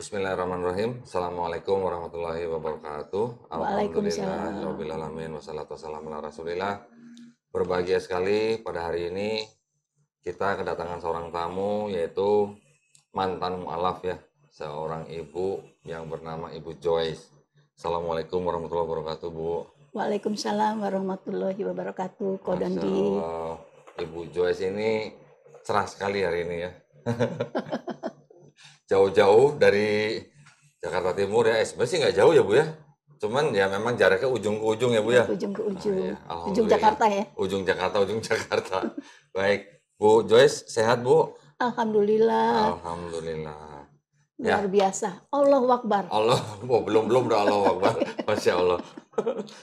Bismillahirrahmanirrahim. Assalamualaikum warahmatullahi wabarakatuh. Waalaikumsalam. Alhamdulillah, alamin, wassalatu wassalamu ala rasulillah. Berbahagia sekali pada hari ini kita kedatangan seorang tamu yaitu mantan mu'alaf ya, seorang ibu yang bernama Ibu Joyce. Assalamualaikum warahmatullahi wabarakatuh, Bu. Waalaikumsalam warahmatullahi wabarakatuh. Masya Kodandi. Allah, Ibu Joyce ini cerah sekali hari ini ya. Jauh-jauh dari Jakarta Timur ya, sebenarnya sih nggak jauh ya Bu ya. Cuman ya memang jaraknya ujung ke ujung ya Bu ya. Ujung ke ujung. Ya, Ujung alhamdulillah. Jakarta ya. Ujung Jakarta. Baik, Bu Joyce sehat Bu? Alhamdulillah. Alhamdulillah. Luar biasa. Allahu Akbar. Allah, belum udah Allahu Akbar. Masya Allah.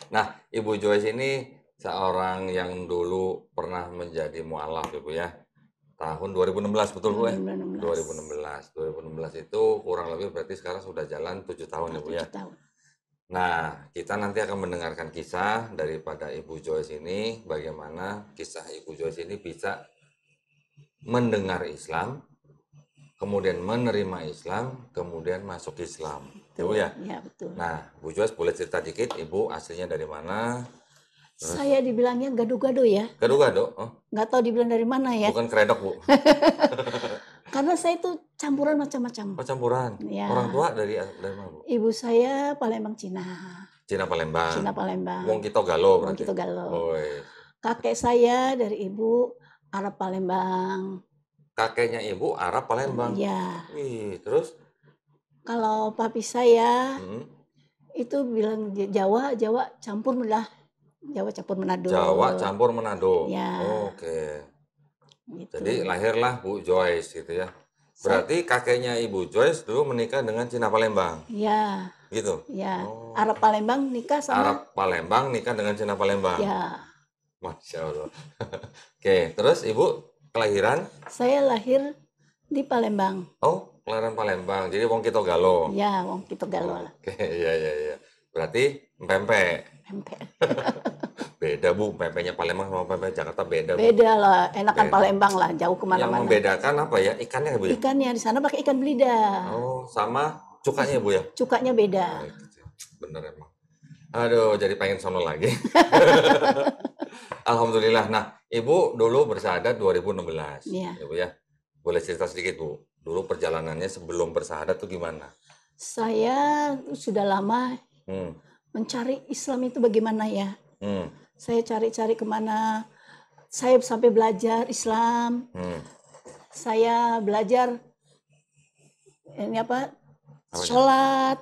Nah, Ibu Joyce ini seorang yang dulu pernah menjadi mu'alaf ya Bu ya. Tahun 2016 betul Bu ya? 2016 itu kurang lebih berarti sekarang sudah jalan 7 tahun ya Bu ya? 7 tahun. Nah, kita nanti akan mendengarkan kisah daripada Ibu Joyce ini, bagaimana kisah Ibu Joyce ini bisa mendengar Islam, kemudian menerima Islam, kemudian masuk Islam. Ya Bu ya? Ya, betul. Nah, Bu Joyce boleh cerita dikit, Ibu aslinya dari mana? Saya dibilangnya gado-gado ya. Gado-gado? Oh, Nggak tahu dibilang dari mana ya. bukan kredok Bu? Karena saya itu campuran macam-macam. Oh, campuran. Ya. Orang tua dari mana Bu? Ibu saya Palembang Cina. Cina Palembang. Cina Palembang. Wong Kito Galo Wong berarti. Kito Galo. Oh, iya. Kakek saya dari ibu Arab Palembang. Kakeknya Ibu Arab Palembang. Iya. Wih, terus? Kalau papi saya itu bilang Jawa campur lah. Jawa campur Manado. Jawa campur Manado. Ya. Oke. Gitu. Jadi lahirlah Bu Joyce gitu ya. Berarti kakeknya Ibu Joyce dulu menikah dengan Cina Palembang. Ya. Gitu. Ya. Oh. Arab Palembang nikah sama Arab Palembang nikah dengan Cina Palembang. Ya. Masya Allah. Oke, terus Ibu kelahiran? Saya lahir di Palembang. Oh, kelahiran Palembang. Jadi Wong Kito Galo. Ya, Wong Kito Galo. Oke, iya. Berarti pempek. Beda Bu, pempeknya Palembang sama pempek Jakarta beda Bu. Beda lah, enakan Beda. Palembang lah, jauh Yang kemana-mana. membedakan apa ya? Ikannya Bu ya? Ikannya di sana pakai ikan belida. Oh, sama cukanya Bu ya? Cukanya beda. Bener emang. Aduh, jadi pengen sono lagi. Alhamdulillah. Nah, Ibu dulu bersahadat 2016. Iya. Ibu ya. Boleh cerita sedikit Bu. Dulu perjalanannya sebelum bersahadat tuh gimana? Saya sudah lama mencari Islam itu bagaimana ya. Saya cari-cari kemana. Saya sampai belajar Islam. Saya belajar ini apa? Sholat,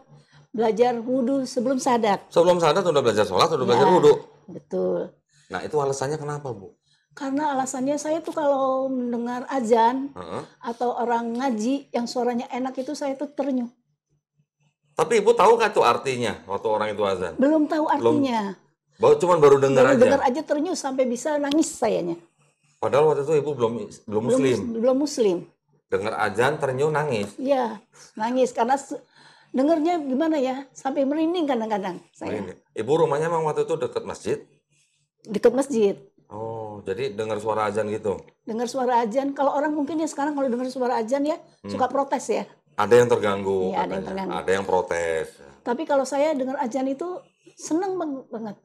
belajar wudhu sebelum sadat. Sebelum sadat udah belajar sholat, udah belajar wudhu. Betul. Nah, itu alasannya kenapa Bu? Karena alasannya saya tuh kalau mendengar azan atau orang ngaji yang suaranya enak itu saya tuh terenyuh. Tapi Ibu tahu kan tuh artinya waktu orang itu azan? Belum tahu artinya. Cuman baru dengar aja. Dengar aja terenyuh sampai bisa nangis sayanya. Padahal waktu itu Ibu belum muslim. Belum muslim. Dengar azan terenyuh nangis. Iya, nangis karena dengarnya gimana ya? Sampai merinding kadang-kadang saya. Ibu rumahnya emang waktu itu dekat masjid? Dekat masjid. Oh, jadi dengar suara azan gitu. Dengar suara azan. Kalau orang mungkin ya sekarang kalau dengar suara azan ya suka protes ya. Ada yang terganggu. Iya, ada yang terganggu. Ada yang protes. Tapi kalau saya dengar azan itu seneng banget.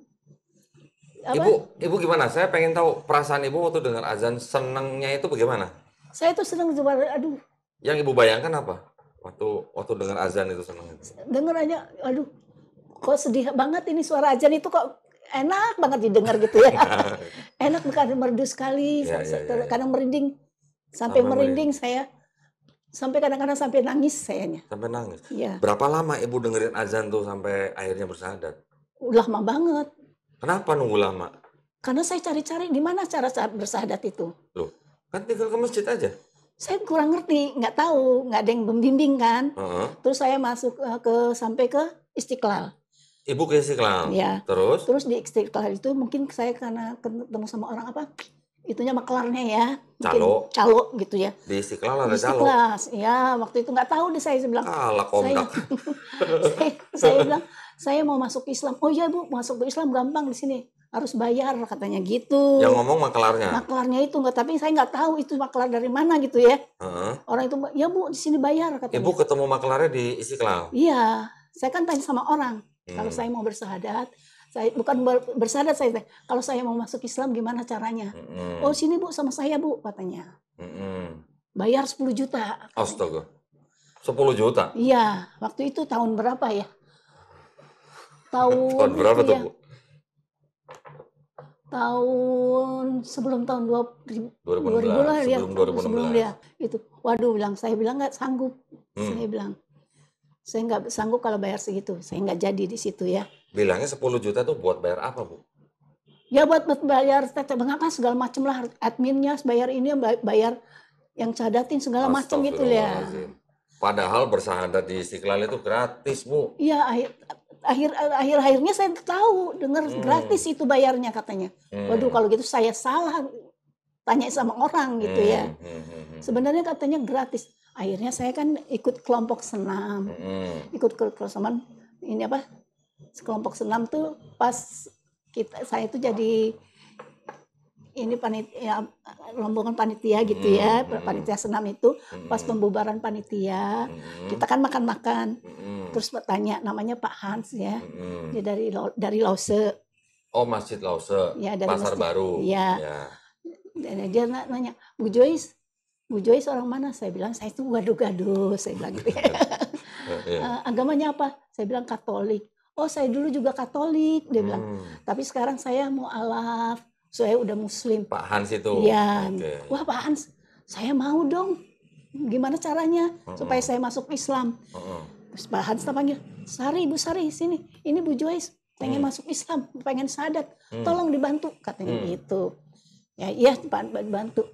Ibu gimana? Saya pengen tahu perasaan Ibu waktu dengar azan, senengnya itu bagaimana? Saya tuh seneng aduh. Yang Ibu bayangkan apa? Waktu dengar azan itu seneng. Dengar aja, aduh. Kok sedih banget ini suara azan itu kok enak banget didengar gitu ya. Enak bukan merdu sekali, kadang merinding. Sampai merinding saya. Sampai kadang-kadang sampai nangis sayanya. Sampai nangis? Iya. Berapa lama Ibu dengerin azan tuh sampai akhirnya bersahadat? Lama banget. Kenapa nunggu lama? Karena saya cari-cari di mana cara bersahadat itu. Loh, kan tinggal ke masjid aja. Saya kurang ngerti, nggak tahu, nggak ada yang membimbing kan. Terus saya masuk sampai ke Istiqlal. Ibu ke Istiqlal? Ya. Terus di Istiqlal itu mungkin saya karena ketemu sama orang apa? Itunya maklarnya ya. Calo gitu ya. Di Istiqlal ada calo? Ya, waktu itu nggak tahu deh saya bilang. Kontak. Saya bilang, saya mau masuk Islam. Oh iya Bu, masuk ke Islam gampang di sini. harus bayar katanya gitu. Yang ngomong maklarnya. Maklarnya itu enggak, tapi saya nggak tahu itu maklar dari mana gitu ya. Heeh. Orang itu, ya Bu di sini bayar katanya. Ibu ketemu maklarnya di Istiqlal? Iya, saya kan tanya sama orang, kalau saya mau bersyahadat, saya bukan bersyahadat saya, kalau saya mau masuk Islam gimana caranya? Oh sini Bu sama saya Bu katanya. Bayar 10 juta. Astaga. 10 juta? Iya, waktu itu tahun berapa ya? Tahun berapa tuh, ya, Bu? tahun sebelum tahun 2000 lah ya, sebelum dia itu. Waduh, saya bilang nggak sanggup. Saya bilang, saya nggak sanggup kalau bayar segitu. Saya nggak jadi di situ ya. Bilangnya 10 juta tuh buat bayar apa, Bu? Ya buat bayar mengapa segala macam lah, adminnya bayar ini, bayar yang cadatin segala macam gitu ya. Padahal bersyahadat di Istiqlal itu gratis, Bu. Iya, akhirnya saya tahu dengar gratis itu bayarnya katanya. Waduh, kalau gitu saya salah tanya sama orang gitu ya. Sebenarnya katanya gratis. Akhirnya saya kan ikut kelompok senam. Ikut kelompok senam ini apa? Kelompok senam tuh pas saya tuh jadi ini panitia, rombongan panitia gitu ya, panitia senam itu pas pembubaran panitia, kita kan makan-makan, terus bertanya, namanya Pak Hans ya, dia dari Lause. Oh, Masjid Lause, ya, dari Pasar masjid, Baru. Ya. Dan dia nanya, Bu Joyce orang mana? Saya bilang saya itu gado-gado, saya bilang gitu. Agamanya apa? Saya bilang Katolik. Oh, saya dulu juga Katolik, dia bilang. Tapi sekarang saya mau alaf. Saya udah Muslim. Pak Hans itu? Iya. Wah Pak Hans, saya mau dong. Gimana caranya supaya saya masuk Islam? Terus Pak Hans panggil, Sari, Bu Sari, sini. Ini Bu Joyce, pengen masuk Islam, pengen syahadat. Tolong dibantu, katanya gitu. Ya iya Pak, bantu.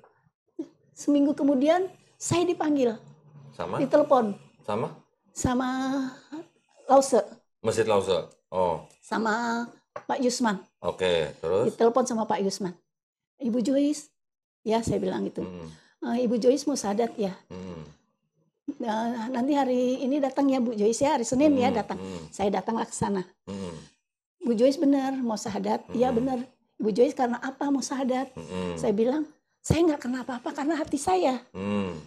Seminggu kemudian saya dipanggil. Sama? Ditelepon. Sama? Sama Lause. Masjid Lause? Oh. Sama Pak Yusman. Oke, terus? Ditelepon sama Pak Yusman. Ibu Joyce, ya saya bilang gitu. Ibu Joyce mau syahadat ya. Nanti hari ini datang ya Bu Joyce ya, hari Senin ya datang. Saya datanglah ke sana. Bu Joyce benar mau syahadat? Iya benar. Bu Joyce karena apa mau syahadat? Saya bilang, saya nggak kena apa-apa karena hati saya.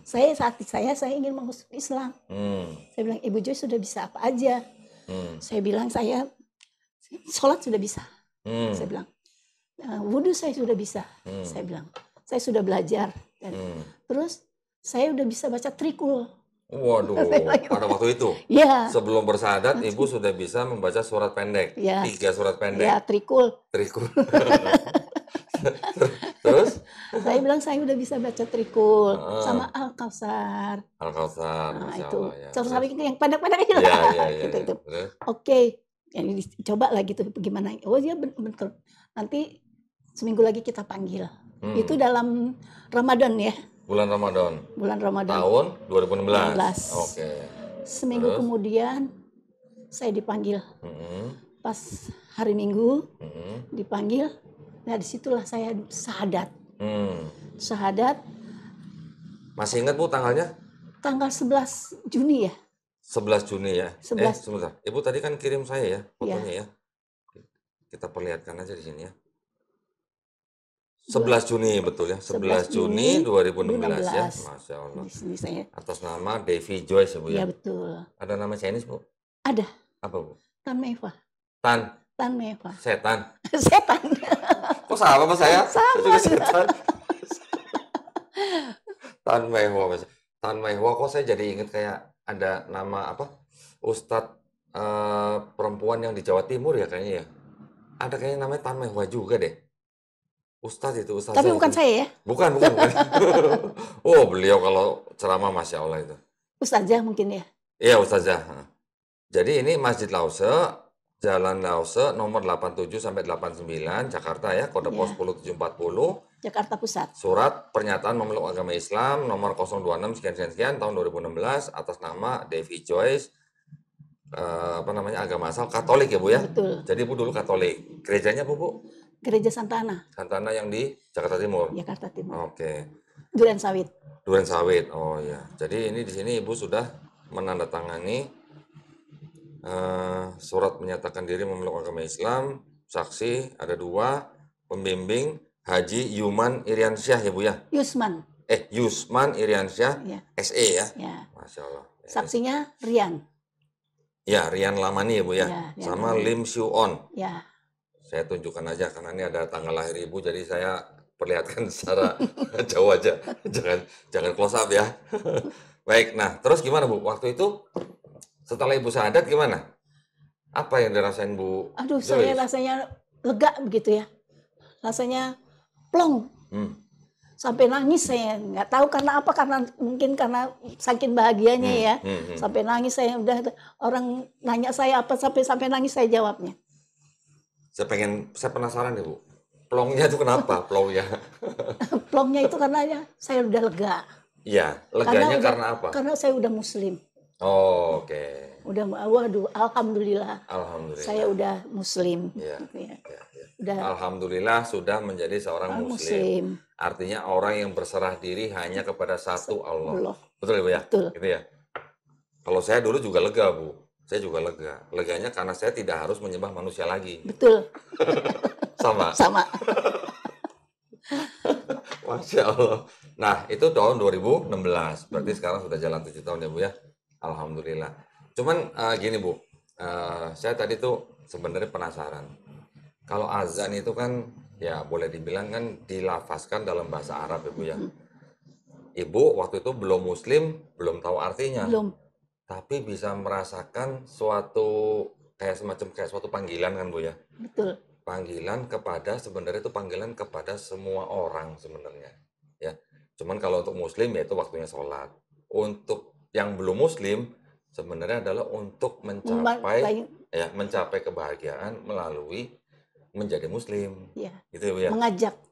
Hati saya ingin masuk Islam. Saya bilang, Ibu Joyce sudah bisa apa aja? Saya bilang, saya sholat sudah bisa. Saya bilang, wudhu saya sudah bisa. Saya bilang, saya sudah belajar. Terus saya udah bisa baca trikul. Waduh, pada waktu itu? Ya. Sebelum bersyahadat, Ibu sudah bisa membaca surat pendek? Ya. 3 surat pendek? Ya, trikul. Terus? Saya bilang saya udah bisa baca trikul sama Al-Kausar. Al-Kausar, Masya Allah. Ya. Terus yang pendek-pendek itu lah. Gitu. Oke, yang dicoba lah gitu gimana. Oh iya betul. Nanti seminggu lagi kita panggil. Itu dalam Ramadan ya. Bulan Ramadan. Tahun 2016. Oke. Seminggu kemudian saya dipanggil. Pas hari Minggu dipanggil. Nah disitulah saya syahadat. Syahadat. Masih ingat Bu tanggalnya? Tanggal 11 Juni ya. 11 Juni ya. 11. Sebentar. Ibu tadi kan kirim saya ya fotonya ya. Kita perlihatkan aja di sini ya. 11 Juni betul ya. 11 Juni 2016 ya. Masya Allah. Di sini saya. Atas nama Devi Joyce ya Bu ya. Iya betul. Ada nama Chinese Bu? Ada. Apa Bu? Tan Meva. Tan Meva. Setan. Setan. Kok sama Mas saya? Sama. Saya juga setan. Tan Mehwa. Tan Mehwa kok saya jadi ingat kayak ada nama apa? Ustadz perempuan yang di Jawa Timur ya kayaknya ya. Ada kayaknya namanya Tan Mehwa juga deh. Ustadz itu Ustadz. Tapi bukan saya ya? Bukan. Oh, beliau kalau ceramah Masya Allah itu. Ustazah mungkin ya? Iya, Ustazah. Jadi ini Masjid Lause, Jalan Lause nomor 87 sampai 89 Jakarta ya, kode pos 10740. Jakarta Pusat. Surat pernyataan memeluk agama Islam nomor 026 sekian tahun 2016 atas nama Devi Joyce. Agama asal Katolik ya Bu ya? Betul. Jadi Bu dulu Katolik. Gerejanya Bu? Gereja Santana. Santana yang di Jakarta Timur. Jakarta Timur. Oke. Duren Sawit. Oh ya. Jadi ini di sini Ibu sudah menandatangani surat menyatakan diri memeluk agama Islam saksi ada 2, pembimbing Haji Yuman Iriansyah ya Bu ya? Yusman. Yusman Iriansyah, Ya. SE ya? Ya. Masya Allah. Saksinya Rian. Ya, Rian Lamani ya Bu ya? Ya, Rian Sama Lamani. Lim Syu-on. Ya. Saya tunjukkan aja karena ini ada tanggal lahir Ibu, jadi saya perlihatkan secara jauh aja. Jangan close up ya. Baik, nah terus gimana Bu? Waktu itu setelah Ibu syahadat gimana? Apa yang dirasain Bu? Aduh, saya rasanya lega begitu ya. Rasanya plong. Sampai nangis saya. Nggak tahu karena apa, karena mungkin karena saking bahagianya ya. Sampai nangis saya, udah orang nanya saya apa, sampai nangis saya jawabnya. Saya penasaran deh Bu. Plongnya itu kenapa? Plongnya? Plongnya itu karena ya, saya udah lega. Iya, leganya karena apa? Karena saya udah Muslim. Oh, oke. Udah, waduh, alhamdulillah. Alhamdulillah. Saya udah Muslim. Ya. Gitu ya. Ya. Udah. Alhamdulillah sudah menjadi seorang Muslim. Artinya orang yang berserah diri hanya kepada satu Allah. Betul ya Bu ya? Betul. Gitu ya. Kalau saya dulu juga lega Bu. Saya juga lega. Leganya karena saya tidak harus menyembah manusia lagi. Betul. Sama. Sama. Masya Allah. Nah, itu tahun 2016. Berarti sekarang sudah jalan 7 tahun ya Bu ya. Alhamdulillah. Cuman gini Bu, saya tadi tuh sebenarnya penasaran. Kalau azan itu kan ya boleh dibilang kan dilafazkan dalam bahasa Arab ya Bu ya. Ibu waktu itu belum Muslim, belum tahu artinya. Belum. Tapi bisa merasakan suatu kayak suatu panggilan kan Bu ya. Betul. Panggilan kepada, sebenarnya itu panggilan kepada semua orang sebenarnya ya. Cuman kalau untuk Muslim ya itu waktunya sholat. Untuk yang belum Muslim sebenarnya adalah untuk mencapai kebahagiaan melalui menjadi Muslim ya. Gitu ya.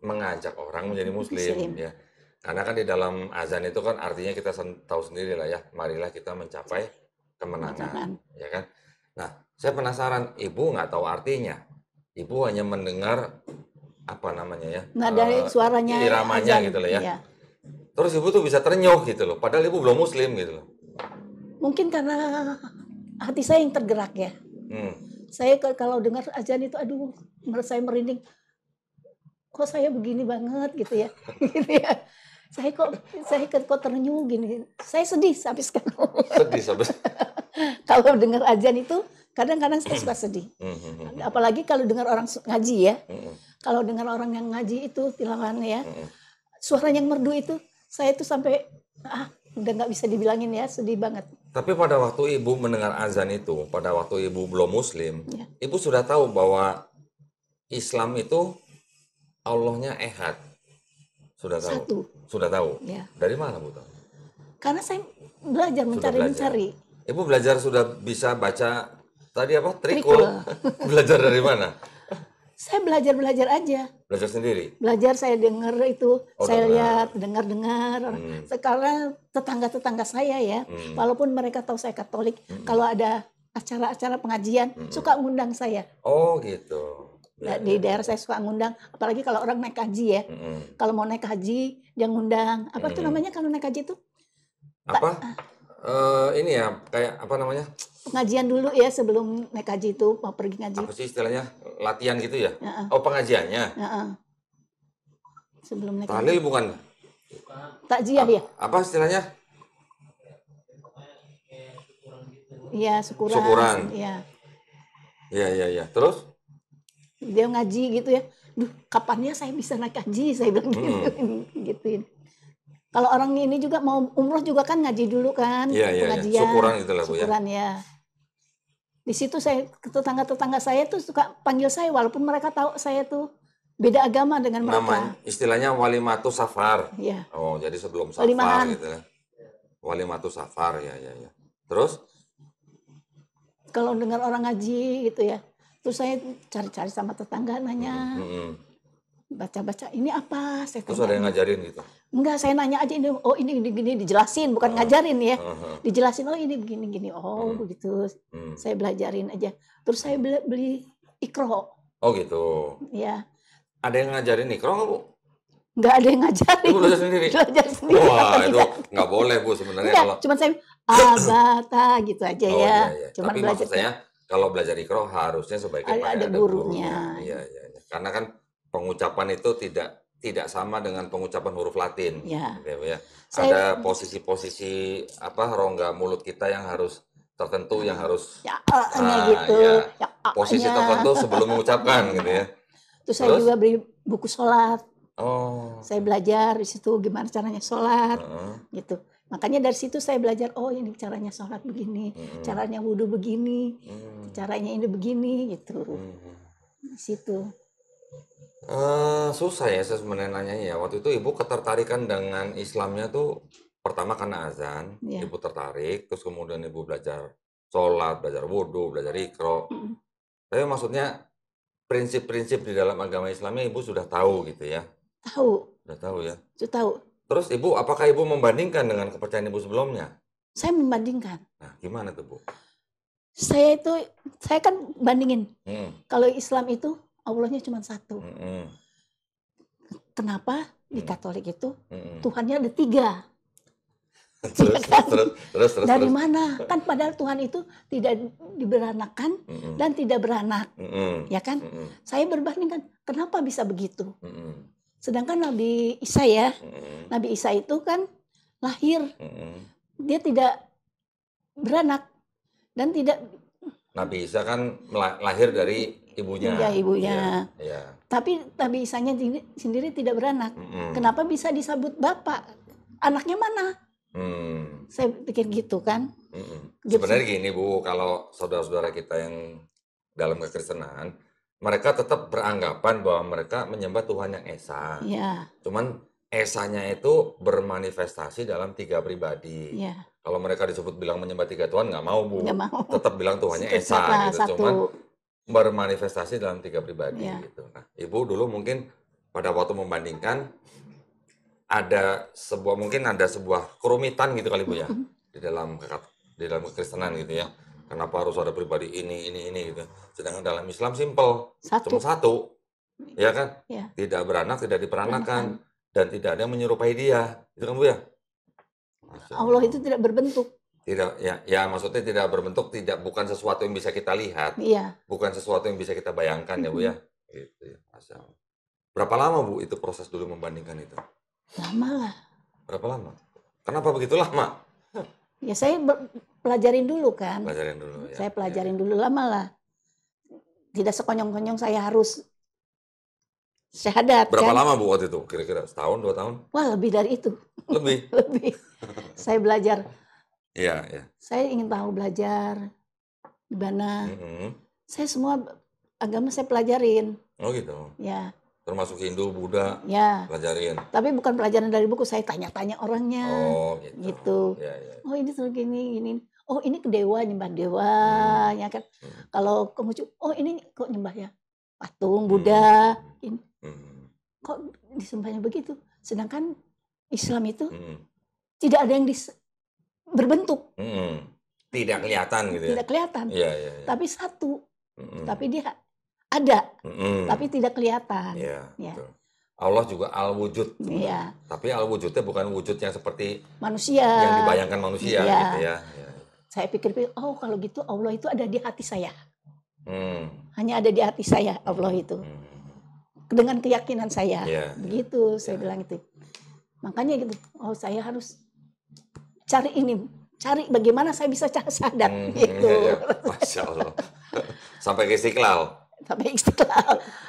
Mengajak orang menjadi Muslim. Ya. Karena kan di dalam azan itu kan artinya kita tahu sendiri lah ya, marilah kita mencapai kemenangan. Ya kan. Nah, saya penasaran, Ibu nggak tahu artinya. Ibu hanya mendengar apa namanya ya, dari suaranya, iramanya azan, gitu loh ya. Ya. Terus Ibu tuh bisa terenyuh gitu loh, padahal Ibu belum Muslim gitu loh. Mungkin karena hati saya yang tergerak ya. Saya kalau dengar azan itu, aduh, saya merinding. Kok saya begini banget gitu ya. Gitu ya. Saya kok terenyuh gini. Saya sedih sampai sekarang. Sedih sampai. Kalau dengar azan itu kadang-kadang saya suka sedih. Apalagi kalau dengar orang ngaji ya. Kalau dengar orang yang ngaji itu tilawan ya. Suaranya yang merdu itu, saya tuh sampai udah nggak bisa dibilangin ya, sedih banget. Tapi pada waktu Ibu mendengar azan itu, pada waktu Ibu belum Muslim, ya. Ibu sudah tahu bahwa Islam itu Allahnya Ehad. Sudah tahu? Satu. Sudah tahu? Ya. Dari mana Bu tahu? Karena saya belajar mencari. Ibu belajar sudah bisa baca tadi apa? Trikul. Belajar dari mana? Saya belajar aja. Belajar sendiri? Belajar, saya dengar itu, saya lihat, dengar. Sekarang tetangga saya ya, walaupun mereka tahu saya Katolik, kalau ada acara-acara pengajian, suka ngundang saya. Oh gitu. Ya, di daerah saya suka ngundang, apalagi kalau orang naik haji ya. Kalau mau naik haji, dia ngundang. Apa itu namanya kalau naik haji itu? Apa? Ini ya, kayak apa namanya? Pengajian dulu ya sebelum naik haji itu, mau pergi ngaji. Apa sih istilahnya? Latihan gitu ya? Oh, pengajiannya? Sebelum naik tahlil bukan? Takziah ya? Apa istilahnya? Iya, syukuran. Iya. Iya. Terus? Dia ngaji gitu ya. Duh, kapannya saya bisa naik haji? Saya bilang gituin. Kalau orang ini juga mau umroh juga kan ngaji dulu kan, pengajian. Syukuran gitu lah Bu ya. Syukuran ya. Di situ saya, tetangga saya tuh suka panggil saya walaupun mereka tahu saya tuh beda agama dengan mereka. Namanya istilahnya walimatu safar. Ya. Oh, jadi sebelum safar gitu ya. Walimatu safar ya. Terus? Kalau dengar orang ngaji gitu ya. Terus saya cari-cari sama tetangga nanya. Baca-baca ini apa? Saya terus ada yang ngajarin gitu? Enggak, saya nanya aja ini. Oh, ini dijelasin, bukan ngajarin ya. Dijelasin, oh ini begini. Oh, begitu. Saya belajarin aja. Terus saya beli Iqra. Oh, gitu. Ya. Ada yang ngajarin Iqra nggak Bu? Nggak ada yang ngajarin. Ibu belajar sendiri? Belajar sendiri. Wah, itu nggak boleh Bu sebenarnya. Enggak, cuma saya abata gitu aja ya. Iya. Cuman tapi belajar maksud saya kalau belajar Iqra harusnya sebaiknya pakai ada ada gurunya. gurunya. Iya, iya, iya. Karena kan pengucapan itu tidak sama dengan pengucapan huruf Latin. Ya. Gitu ya. Saya Ada posisi-posisi rongga mulut kita yang harus tertentu, yang harus ya gitu, ya, ya posisi tertentu sebelum mengucapkan gitu ya. Terus saya juga beli buku sholat. Oh. Saya belajar di situ gimana caranya sholat, gitu. Makanya dari situ saya belajar, oh ini caranya sholat begini, caranya wudhu begini, caranya ini begini, gitu. Di situ. Susah ya saya sebenarnya nanyanya ya. Waktu itu Ibu ketertarikan dengan Islamnya tuh pertama karena azan, Ibu tertarik, terus kemudian Ibu belajar sholat, belajar wudhu, belajar Iqra. Tapi maksudnya prinsip-prinsip di dalam agama Islamnya Ibu sudah tahu gitu ya? Tahu. Sudah tahu ya? Sudah tahu. Terus Ibu, apakah Ibu membandingkan dengan kepercayaan Ibu sebelumnya? Saya membandingkan. Nah, gimana tuh Bu? Saya kan bandingin. Kalau Islam itu Allahnya cuma satu. Kenapa di Katolik itu Tuhannya ada 3? Terus. Dari mana? Kan padahal Tuhan itu tidak diberanakan dan tidak beranak, ya kan? Saya berbandingkan, kenapa bisa begitu? Sedangkan Nabi Isa ya, Nabi Isa itu kan lahir, dia tidak beranak dan tidak. Nabi Isa kan lahir dari ibunya. Ya, ibunya. Ya. Tapi Nabi Isanya sendiri tidak beranak. Kenapa bisa disebut bapak? Anaknya mana? Saya pikir gitu kan. Sebenarnya gini Bu, kalau saudara-saudara kita yang dalam kekristenan, mereka tetap beranggapan bahwa mereka menyembah Tuhan yang Esa. Ya. Cuman Esanya itu bermanifestasi dalam 3 pribadi. Ya. Kalau mereka disebut bilang menyembah 3 Tuhan, nggak mau Bu. Nggak mau. Tetap bilang Tuhannya Esa gitu. Cuman bermanifestasi dalam 3 pribadi gitu. Nah, Ibu dulu mungkin pada waktu membandingkan mungkin ada sebuah kerumitan gitu kali Bu ya di dalam kekristenan gitu ya. Kenapa harus ada pribadi ini gitu. Sedangkan dalam Islam simple, cuma satu. Ya kan? Ya. Tidak beranak, tidak diperanakan dan tidak ada yang menyerupai dia. Itu kan Bu ya? Allah itu tidak berbentuk. Tidak, ya maksudnya tidak berbentuk, bukan sesuatu yang bisa kita lihat. Iya. Bukan sesuatu yang bisa kita bayangkan ya Bu ya. Gitu ya. Masya Allah. Berapa lama Bu itu proses dulu membandingkan itu? Lama lah. Berapa lama? Kenapa begitu lama? Ya saya pelajarin dulu kan. Pelajarin dulu ya. Saya pelajarin dulu, lama lah. Tidak sekonyong-konyong saya harus syahadat. Berapa kan? lama Bu waktu itu? Kira-kira setahun, 2 tahun? Wah, lebih dari itu. Lebih? Lebih. Saya belajar. Iya. Saya ingin tahu belajar di mana. Saya semua agama saya pelajarin. Oh gitu? Ya. Termasuk Hindu, Buddha, ya. Pelajarin? Tapi bukan pelajaran dari buku, saya tanya-tanya orangnya. Oh gitu. Ya. Oh ini tuh gini. Oh ini ke dewa, nyembah dewa, ya kan. Kalau kemudian, oh ini kok nyembah ya patung Buddha. Kok disembahnya begitu? Sedangkan Islam itu tidak ada yang berbentuk. Tidak kelihatan gitu ya? Tidak kelihatan. Iya. Tapi satu. Tapi dia ada, tapi tidak kelihatan. Iya, betul. Allah juga al-wujud. Iya. Tapi al-wujudnya bukan wujud yang seperti manusia. Yang dibayangkan manusia gitu ya. Saya pikir, oh kalau gitu Allah itu ada di hati saya. Hanya ada di hati saya Allah itu. Dengan keyakinan saya. Begitu saya bilang itu. Makanya gitu, oh saya harus cari bagaimana saya bisa syahadat gitu. Masya Allah. Sampai ke Istiqlal.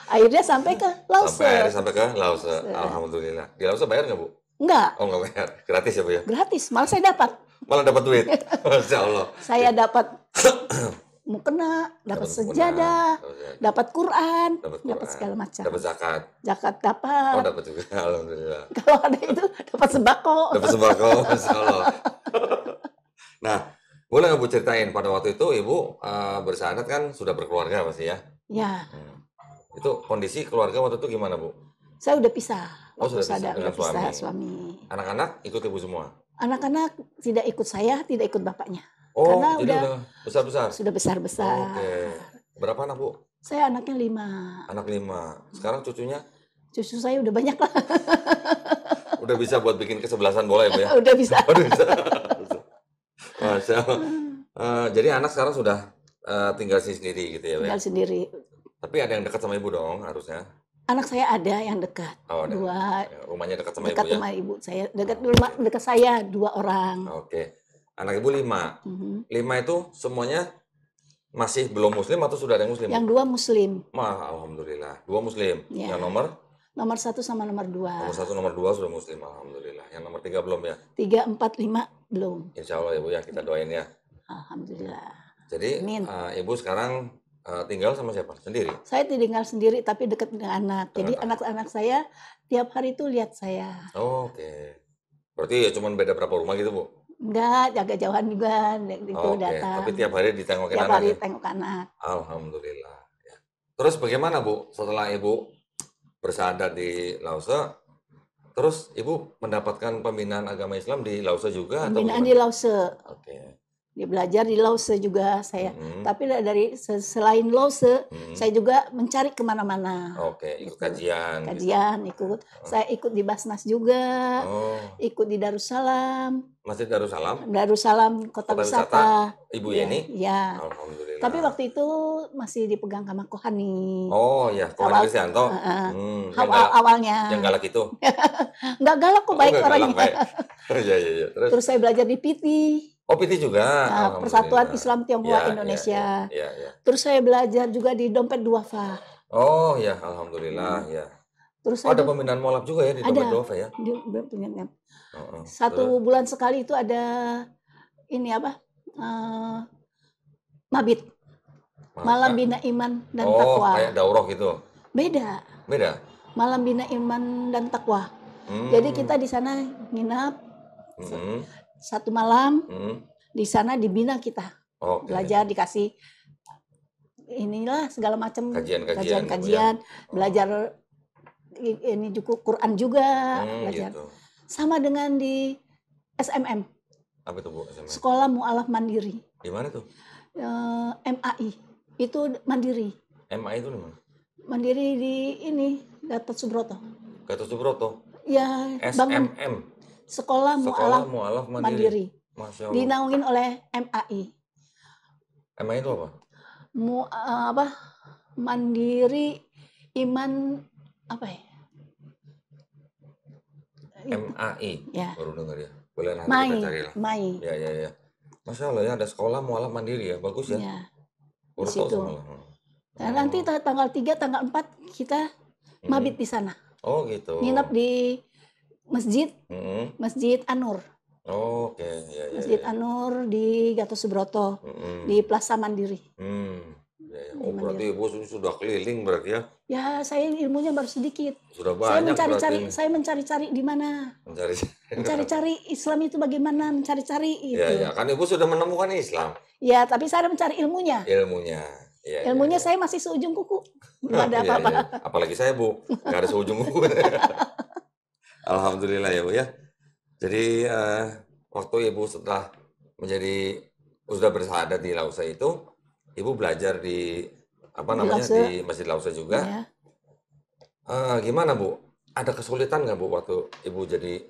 Akhirnya sampai ke Lause. Sampai ke Lause. Alhamdulillah. Di Lause bayar nggak Bu? Enggak. Oh nggak bayar. Gratis ya Bu ya? Gratis. Malah saya dapat. Malah dapat duit. Masya Allah. Saya dapat mukena, dapat sejadah, dapat Quran, dapat segala macam. Dapat zakat. Zakat dapat. Oh dapat juga. Alhamdulillah. Kalau ada itu dapat sembako. Dapat sembako. Masya Allah. Nah, boleh nggak Bu ceritain pada waktu itu Ibu bersyahadat kan sudah berkeluarga pasti ya? Ya. Itu kondisi keluarga waktu itu gimana Bu? Saya udah pisah. Oh sudah pisah dengan suami. Anak-anak ikut Ibu semua? Anak-anak tidak ikut saya, tidak ikut bapaknya. Oh, karena jadi udah besar-besar? Sudah besar-besar. Oke. Berapa anak Bu? Saya anaknya 5. Anak 5. Sekarang cucunya? Cucu saya udah banyak lah. Udah bisa buat bikin kesebelasan bola ya Bu ya? Udah bisa. Udah bisa. Masya Allah. Jadi anak sekarang sudah tinggal sendiri gitu ya, Bu, ya? tinggal sendiri. Tapi ada yang dekat sama ibu dong harusnya. Anak saya ada yang dekat, Oh, ada. dua, Rumahnya dekat sama dekat ibu ya? sama ibu saya, dekat Oh, rumah oke. dekat saya 2 orang. Oke. Anak ibu 5. Mhm. 5 itu semuanya masih belum muslim atau sudah ada yang muslim, Bu? Yang 2 muslim, Alhamdulillah. 2 muslim. ya. Yang nomor Nomor 1 sama nomor 2. nomor 1, nomor 2 sudah muslim, alhamdulillah. Yang nomor 3 belum ya? 3, 4, 5 belum. Insya Allah ya, Bu ya, kita doain ya. Alhamdulillah. Jadi Amin. ibu sekarang tinggal sama siapa? Sendiri? Saya tinggal sendiri tapi dekat dengan anak. Jadi Dengan anak-anak saya tiap hari itu lihat saya. Oh, oke. Berarti ya cuma beda berapa rumah gitu, Bu? Enggak, jaga jauhan juga itu Oke. datang. Tapi tiap hari ditengokin Tiap anak hari ya? tengok anak. Alhamdulillah. Ya. Terus bagaimana, Bu, setelah ibu bersyahadat di Lause, terus ibu mendapatkan pembinaan agama Islam di Lause juga atau Pembinaan di gimana? Lause. Oke. Dia belajar di Lause juga saya. Mhm. Tapi dari selain Lause, Mhm. saya juga mencari kemana-mana. Oke, ikut Gitu. kajian gitu. Kajian ikut. Saya ikut di Basnas juga. Oh, Ikut di Darussalam. Masjid Darussalam, Darussalam Kota Kota Wisata, Wisata. Ibu Ya, Yeni? ya. Alhamdulillah. Tapi waktu itu masih dipegang sama Kohani. Oh ya, Kohani Awal- Kristianto. Awalnya. Yang galak itu. Nggak galak kok, baik nggak galak, orangnya. baik. Iya, iya, iya. Terus, Terus saya belajar di PT, oh PT juga. Persatuan Alhamdulillah. Islam Tionghoa Ya, ya, Indonesia. ya, ya, ya. Terus saya belajar juga di Dompet Duafa. Oh ya, alhamdulillah ya. Terus Oh, saya ada pembinaan mualaf juga ya di Ada. Dompet Duafa ya? punya Heeh. satu Terus, bulan sekali itu ada ini apa? Mabit, Malam Bina Iman dan oh, Takwa. kayak daurah gitu. Beda, Beda. Malam Bina Iman dan Takwa. Hmm. Jadi kita di sana nginap Hmm. 1 malam, Hmm. di sana dibina kita. Oke. Belajar dikasih inilah segala macam Kajian-kajian, kajian, belajar ini juga Quran juga belajar. Gitu. Sama dengan di SMM, Apa itu, Bu? SMA? Sekolah Mu'alaf Mandiri, Di mana tuh? MAI. Itu mandiri. MA itu di mana? Mandiri di ini Gatot Subroto. Gatot Subroto. Ya, bangun SMM. Sekolah Sekolah Mu'alaf Mualaf Mandiri. Mandiri. Masya Allah. Dinaungin oleh MAI. MA itu apa? Mandiri Iman apa ya? MAI. Ya. Baru dengar ya. Boleh nanti kita cari lah. Mai. Ya, ya, ya. Masya Allah ya, ada sekolah Mualaf Mandiri ya. Bagus ya. Ya. Baru di tahu situ. semalam. Nah, nanti tanggal 3, tanggal 4 kita mabit di sana. Oh gitu. Nginep di Mm-mm. Masjid Anur. Oh, oke, ya, ya, Masjid ya. Anur di Gatot Subroto, Mm-mm. di Plaza Mandiri. Ya, ya. Oh, berarti Ibu sudah keliling berarti ya. Ya, saya ilmunya baru sedikit. Sudah Saya banyak berarti. mencari-cari di mana. Mencari. Mencari-cari Islam itu bagaimana, mencari-cari itu. Ya, ya. Kan Ibu sudah menemukan Islam. Ya, tapi saya mencari ilmunya. Ilmunya. Ya, Ilmunya ya, ya. saya masih seujung kuku. Belum ada Iya, apa-apa. iya. Apalagi saya, Bu. Nggak ada seujung kuku. Alhamdulillah ya, Bu ya. Jadi waktu Ibu setelah sudah bersyahadat di Lause itu, Ibu belajar di Lause. di Masjid Lause juga. Ya. Gimana, Bu? Ada kesulitan nggak, Bu, waktu Ibu jadi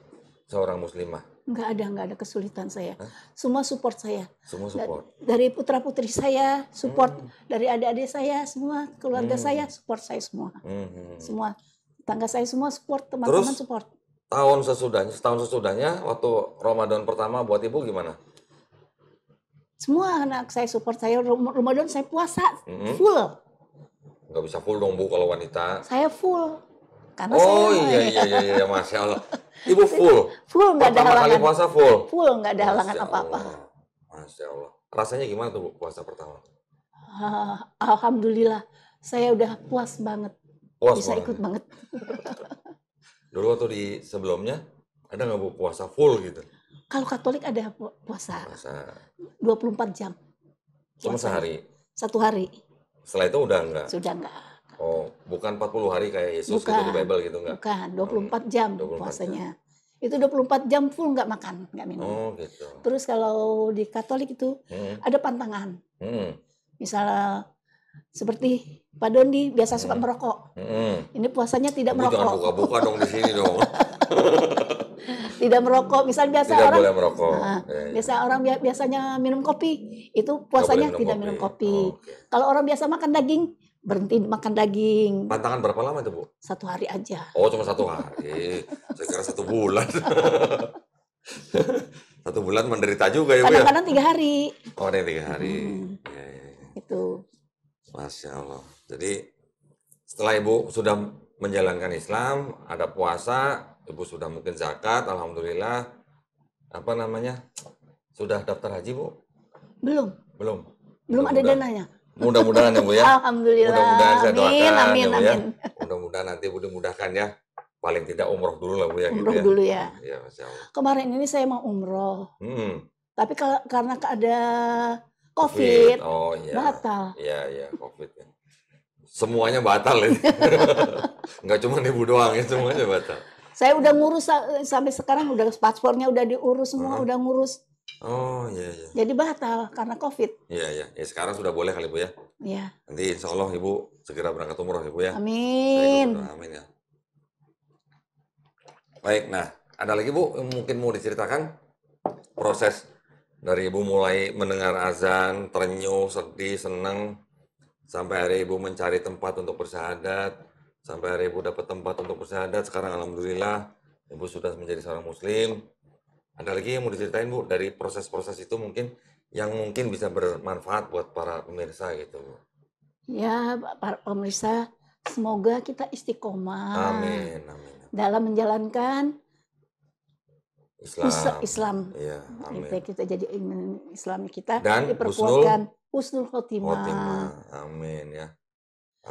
seorang muslimah? Nggak ada kesulitan saya. Semua support saya. Semua support. Dari putra-putri saya support, dari adik-adik saya semua, keluarga saya support saya semua. Semua tetangga saya semua support, teman-teman Terus, support. Setahun sesudahnya, waktu Ramadan pertama buat Ibu gimana? Semua anak saya support saya. Ramadan saya puasa full. Nggak bisa full dong, Bu, kalau wanita. Saya full. Karena Oh saya iya, Masya Allah. Ibu full. full, nggak ada Pertama kali halangan. puasa full. Full, nggak ada halangan Masya apa-apa. Allah. Masya Allah. Rasanya gimana tuh, Bu, puasa pertama? Alhamdulillah, saya udah puas banget. Puas Bisa banget. ikut banget. Dulu waktu di sebelumnya, ada nggak, Bu, puasa full gitu? Kalau Katolik ada puasa Puasa 24 jam. cuma Puasanya. sehari. 1 hari. Setelah itu udah enggak? Sudah enggak. Oh, bukan 40 hari kayak Yesus gitu Bukan. di Bible gitu enggak? Bukan, 24 jam 24 puasanya. Itu 24 jam full nggak makan, nggak minum. Oh, gitu. Terus kalau di Katolik itu ada pantangan. Misalnya seperti Pak Dondi biasa suka merokok. Ini puasanya tidak Ibu jangan merokok. buka-buka dong di sini dong. Tidak merokok. Misal biasa Tidak orang boleh merokok. biasa orang biasanya minum kopi, itu Nggak boleh puasanya minum tidak kopi. minum kopi. Oke. Kalau orang biasa makan daging, berhenti makan daging. Pantangan berapa lama itu, Bu? 1 hari aja. Oh, cuma 1 hari. Saya kira 1 bulan. 1 bulan menderita juga ya, Bu ya? Kadang-kadang 3 hari. Oh, ada yang 3 hari. Ya. Itu. Masya Allah. Jadi setelah Ibu sudah menjalankan Islam, ada puasa, Ibu sudah mungkin zakat, alhamdulillah. Apa namanya? Sudah daftar haji, Bu? Belum. Belum. Belum ada dananya. Mudah-mudahan ya, Bu ya. Alhamdulillah. Mudah-mudahan saya doakan Amin, ya, Bu ya. amin. Mudah-mudahan nanti dimudahkan ya. Paling tidak umroh dulu lah, Bu ya. Umroh gitu ya. dulu ya. Iya, Masya Allah. Kemarin ini saya mau umroh. Tapi karena ada COVID. COVID, Oh iya. batal. Iya, COVID ya. Semuanya batal ini. Nggak cuma Ibu doang ya, semuanya batal. Saya udah ngurus sampai sekarang, udah paspornya udah diurus semua, udah ngurus. Oh iya. Jadi batal karena COVID. Iya. Ya sekarang sudah boleh kali, Bu ya. Iya. Nanti insya Allah Ibu segera berangkat umroh ya, Bu ya. Amin. Amin ya. Baik, nah ada lagi Bu yang mungkin mau diceritakan proses dari Ibu mulai mendengar azan, terenyuh, sedih, senang, sampai hari Ibu mencari tempat untuk bersyahadat, sampai hari Ibu dapat tempat untuk bersyahadat, sekarang alhamdulillah Ibu sudah menjadi seorang muslim. Ada lagi yang mau diceritain Bu dari proses-proses itu mungkin yang mungkin bisa bermanfaat buat para pemirsa gitu Bu? Ya, para pemirsa, semoga kita istiqomah. Amin. Dalam menjalankan Islam. Iya, amin. Kita jadi Islam kita dan diperkuatkan husnul khotimah. Amin ya.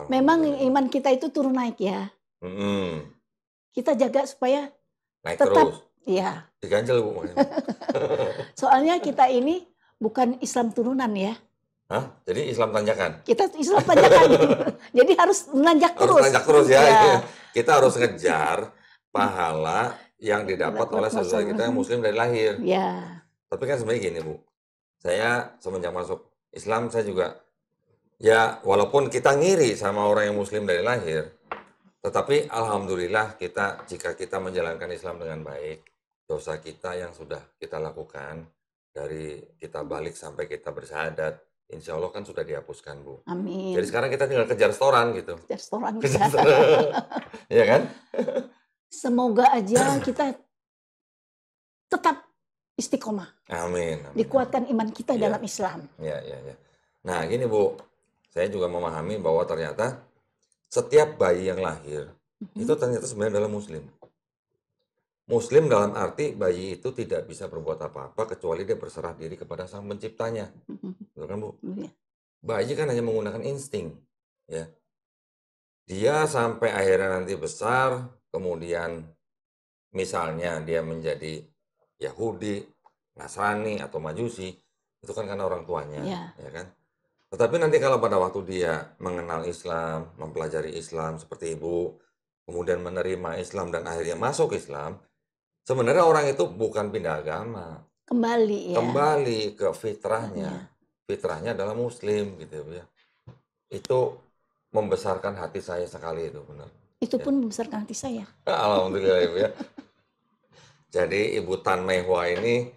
Memang iman kita itu turun naik ya. Kita jaga supaya naik tetap terus. Iya. Diganjel Bu. Soalnya kita ini bukan Islam turunan ya. Hah? Jadi Islam tanjakan? Kita Islam tanjakan. Jadi harus menanjak terus. Harus tanjak terus ya. Kita harus ngejar pahala yang didapat oleh saudara kita yang muslim dari lahir. Ya. Tapi kan sebenarnya gini Bu. Saya semenjak masuk Islam saya juga ya walaupun kita ngiri sama orang yang muslim dari lahir, tetapi alhamdulillah jika kita menjalankan Islam dengan baik, dosa kita yang sudah kita lakukan dari kita balik sampai kita bersyahadat, insya Allah kan sudah dihapuskan Bu. Amin. Jadi sekarang kita tinggal kejar setoran gitu. Kejar setoran. Iya kan? Semoga aja kita tetap istiqomah. Amin. Dikuatkan iman kita dalam Islam. Iya. Nah gini Bu, saya juga memahami bahwa ternyata setiap bayi yang lahir itu ternyata sebenarnya adalah muslim. Muslim dalam arti bayi itu tidak bisa berbuat apa-apa kecuali dia berserah diri kepada Sang Penciptanya. Betul kan Bu? Bayi kan hanya menggunakan insting. Ya. Dia sampai akhirnya nanti besar, kemudian misalnya dia menjadi Yahudi, Nasrani, atau Majusi, itu kan karena orang tuanya. Ya kan? Tetapi nanti kalau pada waktu dia mengenal Islam, mempelajari Islam seperti Ibu, kemudian menerima Islam dan akhirnya masuk Islam, sebenarnya orang itu bukan pindah agama. Kembali ke fitrahnya. Fitrahnya adalah muslim gitu ya. Itu membesarkan hati saya sekali itu benar. Itu pun membesarkan hati saya. Alhamdulillah Ibu ya. Jadi Ibu Tan Mehwa ini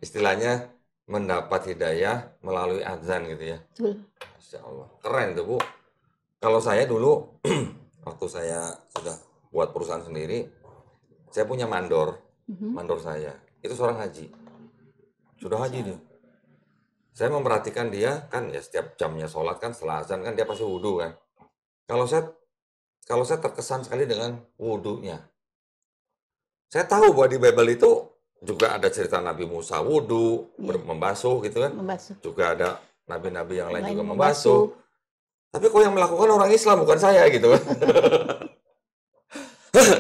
istilahnya mendapat hidayah melalui azan gitu ya. Betul. Masya Allah. Keren tuh Bu. Kalau saya dulu waktu saya sudah buat perusahaan sendiri, saya punya mandor saya. Itu seorang haji. Sudah haji dia. Saya memperhatikan dia, kan ya setiap jamnya sholat kan setelah azan kan dia pasti wudhu kan. Kalau saya terkesan sekali dengan wudhunya. Saya tahu bahwa di Bible itu juga ada cerita Nabi Musa wudhu, membasuh gitu kan. Juga ada nabi-nabi yang lain juga membasuh. Tapi kok yang melakukan orang Islam bukan saya gitu kan.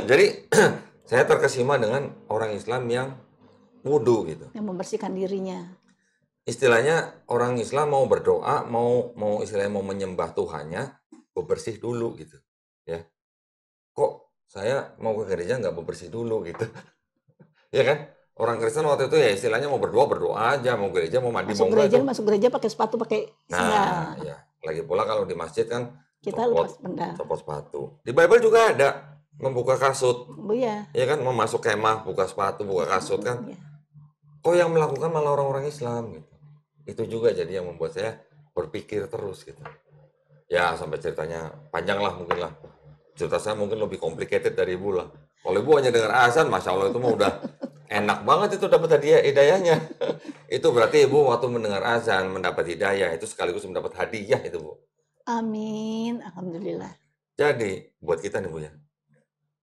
Jadi saya terkesima dengan orang Islam yang wudhu gitu. Yang membersihkan dirinya. Istilahnya orang Islam mau berdoa, mau istilahnya mau menyembah Tuhannya, bersih dulu gitu. Ya. Kok saya mau ke gereja nggak bersih dulu gitu. Ya kan? Orang Kristen waktu itu ya istilahnya mau berdoa aja, mau gereja, mau mandi, masuk gereja pakai sepatu, pakai sandal. Nah, ya. Lagi pula kalau di masjid kan kita lepas benda. Copot sepatu. Di Bible juga ada membuka kasut. Oh iya. Ya kan, mau masuk kemah, buka sepatu, buka kasut kan. Iya. Kok yang melakukan malah orang-orang Islam gitu. Itu juga jadi yang membuat saya berpikir terus gitu. Ya sampai ceritanya panjang lah mungkin lah. Cerita saya mungkin lebih complicated dari ibu lah. Kalau ibu hanya dengar azan, masya Allah itu mah udah enak banget itu dapat hidayahnya. Itu berarti ibu waktu mendengar azan mendapat hidayah itu sekaligus mendapat hadiah itu bu. Amin. Alhamdulillah. Jadi buat kita nih bu ya,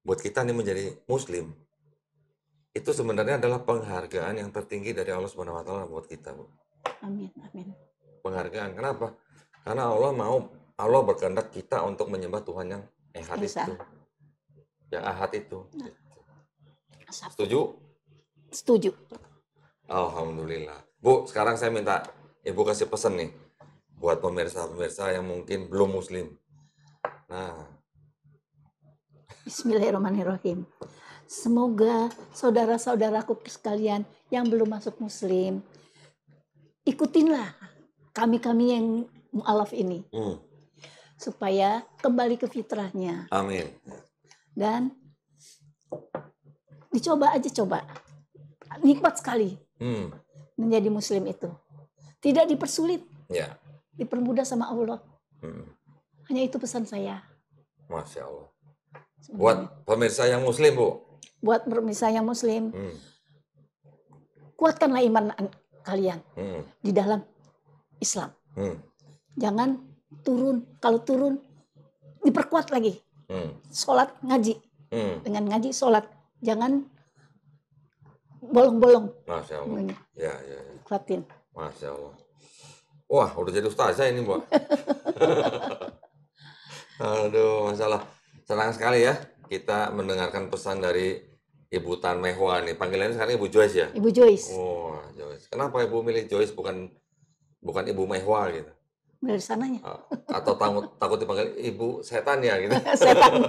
buat kita nih menjadi Muslim itu sebenarnya adalah penghargaan yang tertinggi dari Allah Subhanahu Wa Taala buat kita bu. Amin. Amin. Penghargaan. Kenapa? Karena Allah berkehendak kita untuk menyembah Tuhan yang Ehad Esa. itu, yang Ahad itu. Asap. Setuju? Setuju. Alhamdulillah. Bu, sekarang saya minta Ibu kasih pesan nih buat pemirsa-pemirsa yang mungkin belum Muslim. Nah, Bismillahirrahmanirrahim. Semoga saudara-saudaraku sekalian yang belum masuk Muslim, ikutinlah kami-kami yang mu'alaf ini. Supaya kembali ke fitrahnya. Amin. Dan dicoba aja, coba. Nikmat sekali menjadi Muslim itu. Tidak dipersulit. Ya. Dipermudah sama Allah. Hanya itu pesan saya. Masya Allah. Buat pemirsa yang Muslim, Bu. Buat pemirsa yang Muslim, kuatkanlah iman kalian di dalam Islam. Jangan turun. Kalau turun, diperkuat lagi. Sholat, ngaji. Dengan ngaji, sholat. Jangan bolong-bolong. Masya Allah. Ya. Kuatin. Masya Allah. Wah, udah jadi ustazah ini, Bu. Aduh, masalah. Senang sekali ya kita mendengarkan pesan dari Ibu Tan Mehwa nih. Panggilannya sekarang Ibu Joyce ya? Ibu Joyce. Oh, Joyce. Kenapa Ibu milih Joyce bukan Ibu Mehwa gitu? Dari sananya. Atau takut dipanggil Ibu Setan ya gitu? Setan.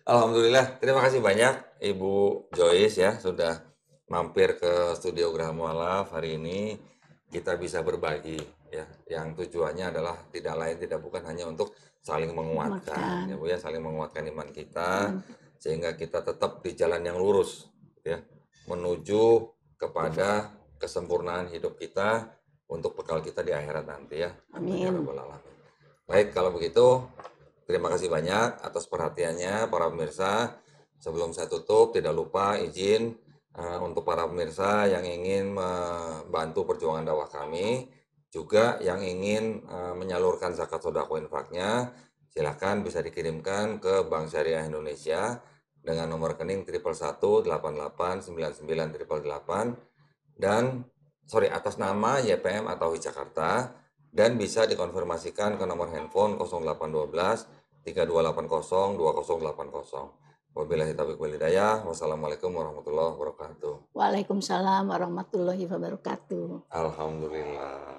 Alhamdulillah, terima kasih banyak Ibu Joyce ya sudah mampir ke studio Graha Mu'alaf hari ini. Kita bisa berbagi ya, yang tujuannya adalah tidak lain tidak bukan hanya untuk saling menguatkan ya Bu ya, saling menguatkan iman kita sehingga kita tetap di jalan yang lurus ya, menuju kepada kesempurnaan hidup kita untuk bekal kita di akhirat nanti ya. Amin. Baik, kalau begitu terima kasih banyak atas perhatiannya para pemirsa. Sebelum saya tutup, tidak lupa izin untuk para pemirsa yang ingin membantu perjuangan dakwah kami, juga yang ingin menyalurkan zakat sodako infaknya, silakan bisa dikirimkan ke Bank Syariah Indonesia dengan nomor rekening 111889988 dan atas nama YPM atau Jakarta, dan bisa dikonfirmasikan ke nomor handphone 0812 3280 2080. Wabillahi taufiq wal hidayah. Wassalamualaikum warahmatullahi wabarakatuh. Waalaikumsalam warahmatullahi wabarakatuh. Alhamdulillah.